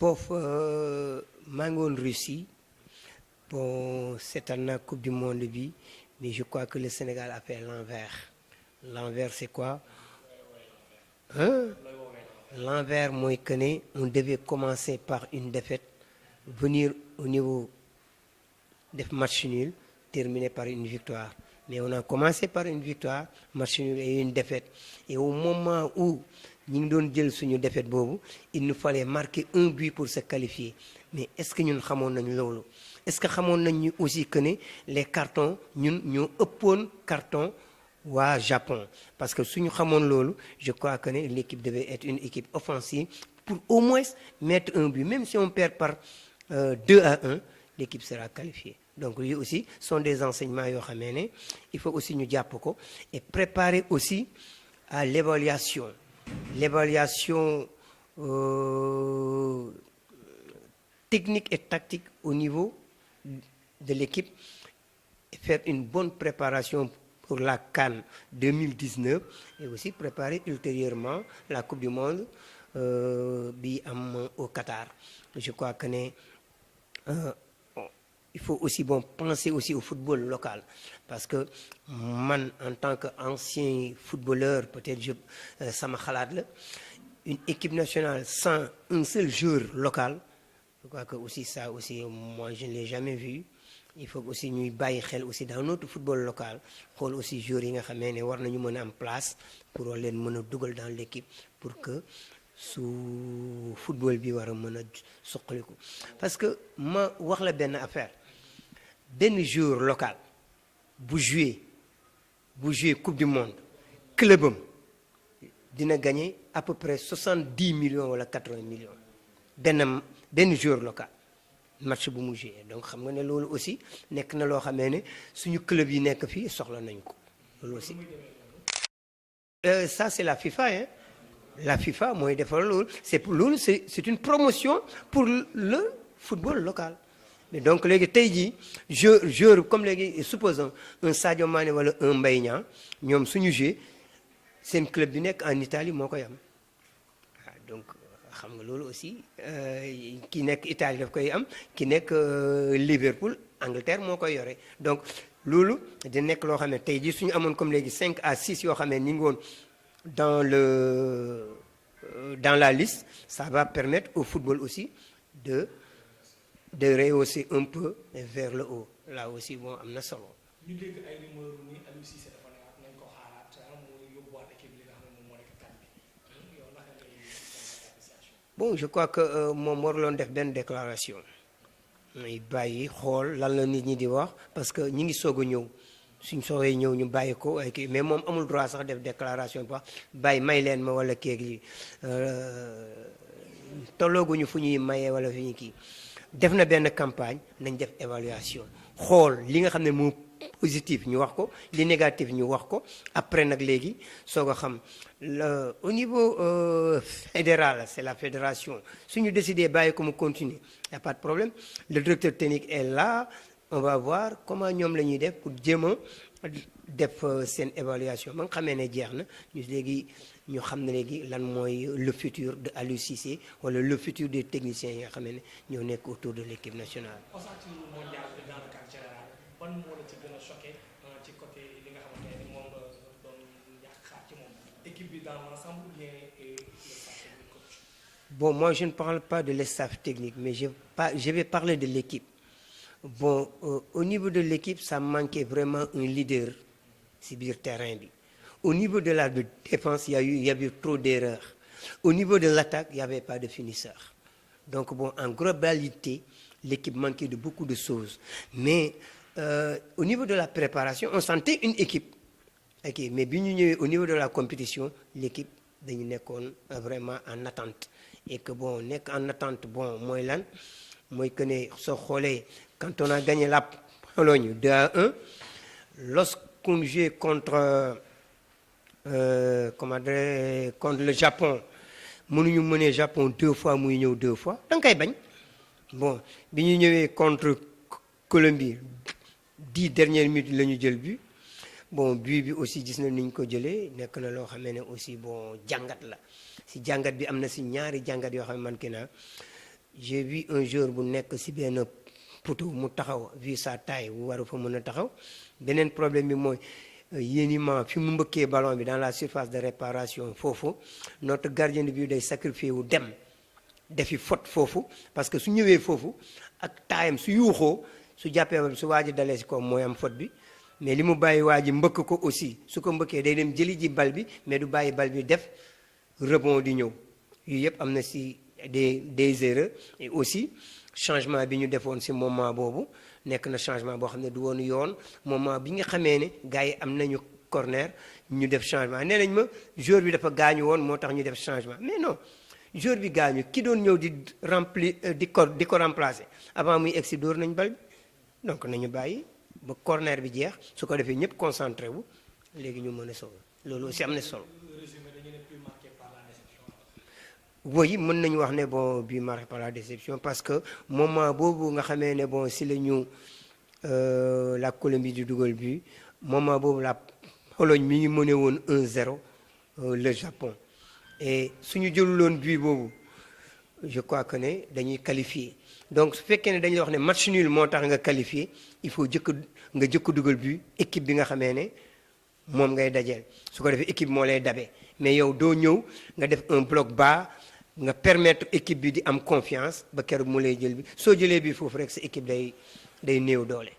boof maa ngi woon Russie bon seetaan naa coupe du monde bi mais je crois que le Sénégal a fait l'envers c'est quoi hein l'envers mooy que ne on devait commencer par une défaite venir au niveau def match nul terminer par une victoire mais on a commencé par une victoire match nul et une défaite et au moment où ñu ngi doon jël suñu défaite boobu il nous fallait marquer un but pour se qualifier mais est-ce que ñun xamoon nañ loolu est-ce que xamoon nañ aussi que ne les cartons ñun ñoo ëppoon carton waa Japon parce que suñu xamoon loolu je crois que ne l'équipe devait être une équipe offensive pour au moins mettre un but même si on perd par 2-1 l'équipe sera qualifiée donc lui aussi sont des enseignements yoo xamee ne il faut aussi ñu jàpp ko et préparer aussi à l'évaluation technique et tactique au niveau de l'équipe et faire une bonne préparation pour la CAN 2019 et aussi préparer ultérieurement la Coupe du Monde bi am au Qatar je crois que ne il faut aussi penser aussi au football local parce que man en tant qu'ancien footballeur peut-être sama xalaat la une équipe nationale sans un seul joueur local je crois que aussi ça aussi moi je ne l'ai jamais vu il faut aussi ñuy bàyyi xel aussi dans notre football local xool aussi joueurs yi nga xamee ne war nañu mën a am place pour leen mën a dugal dans l'équipe pour que su football bi war a mën a suqaliku parce que ma wax la benn affaire benn joueur local bu jouer coupe du monde clubam dina gagner à peu près 70 millions wala 80 millions benn joueur local match bu mu jouer donc xam nga ne loolu aussi nekk na loo xamee ne suñu club yi nekk fii soxla nañ ko loolu aussi ça c'est la FIFA hein la FIFA mooy defal loolu c'est une promotion pour le football local mais donc léegi tey jii joueur comme léegi supposons un Sadio Mané wala un Mbaye Niang ñoom suñu jouer seen club bi nekk en Italie moo koy am waaw donc xam nga loolu aussi ki nekk Italie daf koy am ki nekk Liverpool Angleterre moo koy yore donc loolu di nekk loo xam ne tey jii suñu amoon comme léegi 5 à 6 yoo xam ne ñu ngi woon dans la liste ça va permettre au football aussi de rehausser un peu vers le haut là aussi bon am na solo. ñu dégg ay numéro ni Aliou Cissé dafa ne nañ ko xaaraat mu yóbbuwaat équipe li nga xam ne moom moo nekk kan bi yow naka ngay bon je crois que moom waruloon def benn déclaration muy bàyyi xool lan la nit ñi di wax parce que ñi ngi soog a ñëw suñ soogee ñëw ñu bàyyi ko ay kii mais moom amul droit sax def déclaration bi wax bàyyi may leen ma wala kéeg yi tollooguñu fu ñuy mayee wala fi ñu kii def na benn campagne nañ def évaluation xool li nga xam ne moo positif ñu wax ko li négatif ñu wax ko après nag léegi soog a xam au niveau fédéral c'est la fédération suñu décidé bàyyi ko mu continuer y a pas de problème le directeur technique est là on va voir comment ñoom la ñuy def pour jéem a def seen évaluation ba nga xamee ne jeex na ñu léegi ñu xam ne léegi lan mooy le futur de Aliou Cissé wala le futur des techniciens yi nga xam ne ñoo nekk autour de l'équipe nationale. ossature mondial bi dans le cadre général ban moo la ci gën a choqué ci côté li nga xamante ne moom la doon xaar ci moom équipe bi dans l'ensemble ou bien le staff technique coach. Bon moi je ne parle pas de le staff technique mais je vais parler de l'équipe. Bon au niveau de l'équipe ça manquait vraiment un leader ci biir terrain bi au niveau de la défense il y avait trop d'erreurs au niveau de l'attaque il y avait pas de finisseur donc bon en globalité l'équipe manquait de beaucoup de choses mais au niveau de la préparation on sentait une équipe ok mais bi ñu ñëwee au niveau de la compétition l'équipe dañu nekkoon vraiment en attente et que bon nekk en attente bon mooy lan mooy que ne soo xoolee quand on a gagné la Pologne 2-1 lorsqu'on jouait contre contre le Japon mënuñu mënee Japon 2 fois muy ñëw 2 fois da nga koy bañ bon bi ñu ñëwee contre Colombie 10 dernières minutes la ñu jël but bon but bi aussi gis na ni ñu ko jëlee nekk na loo xamee ne aussi bon jàngat la si jàngat bi am na si ñaari jàngat yoo xam ne man ki naa j'ai vu un joueur bu nekk ci benn poteau mu taxaw vu sa taille bu waru fa mën a taxaw beneen problème bi mooy yéeniment fi mu mbëkkee ballon bi dans la surface de réparation foofu notre gardien de but day sacrifié wu dem defi faute foofu parce que su ñëwee foofu ak taayam su yuuxoo su jàppee ba su waa ji dalee si ko mooy am faute bi mais li mu bàyyi waa ji mbëkk ko aussi su ko mbëkkee day dem jëli ji bal bi mais du bàyyi bal bi def rebond di ñëw yu yëpp am na si des erreurs et aussi changement bi ñu defoon si moment boobu nekk na changement boo xam ne du woon yoon moment bi nga xamee ne gars yi am nañu corner ñu def changement nee nañ ma joueur bi dafa gaañu woon moo tax ñu def changement mais non joueur bi gaañu ki doon ñëw di di ko remplacer avant muy egsi dóor nañ bal bi donc nañu bàyyi ba corner bi jeex su ko defee ñëpp concentré wu léegi ñu mën a sauver loolu aussi am na solo. oui mën nañu wax ne bon bii marqué par la déception parce que moment boobu nga xamee ne bon si la ñu la Colombie di dugal bi moment boobu la Pologne mi ngi mëne woon 1-0 le Japon et suñu jëluloon bii boobu je crois que ne dañuy qualifier donc su fekkee ne dañuy wax ne match nul moo tax nga qualifier il faut nga jëkk dugal bi équipe bi nga xamee ne moom ngay dajeel su ko defee équipe moo lay dabe mais yow doo ñëw nga def un bloc bas nga permettre équipe bi di am confiance ba keroog mu lay jël bi soo jëlee bi foofu rek sa équipe day néew doole